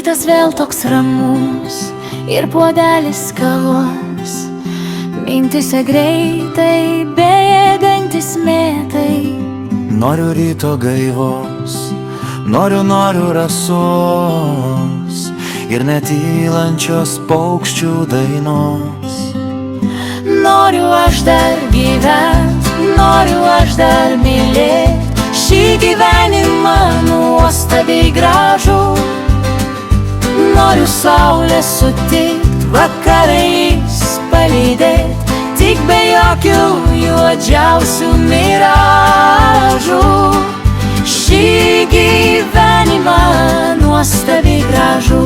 Rytas vėl toks ramus ir puodelis kavos, mintise greitai bėgantis mėtai. Noriu ryto gaivos, noriu rasos ir netylančios paukščių dainos. Noriu aš dar gyvent, noriu aš dar mylėt šį gyvenimą nuostabiai gražų. Noriu saulę sutikt, vakarais palydėt, tik be jokių juodžiausių miražų. Šį gyvenimą nuostabiai gražų.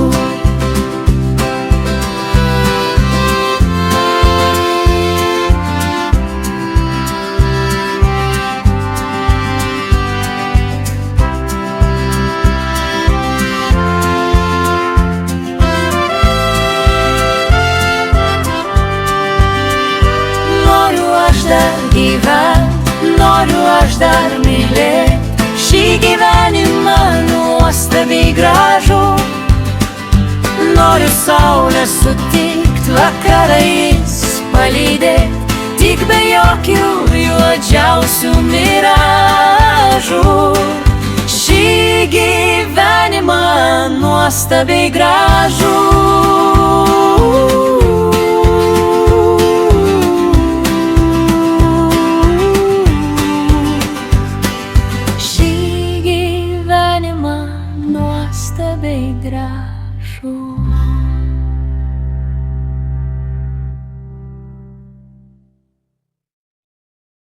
Noriu aš dar mylėt šį gyvenimą nuostabiai gražų. Noriu saulę sutikt, vakarais palydėt, tik be jokių juodžiausių miražų. Šį gyvenimą nuostabiai gražų.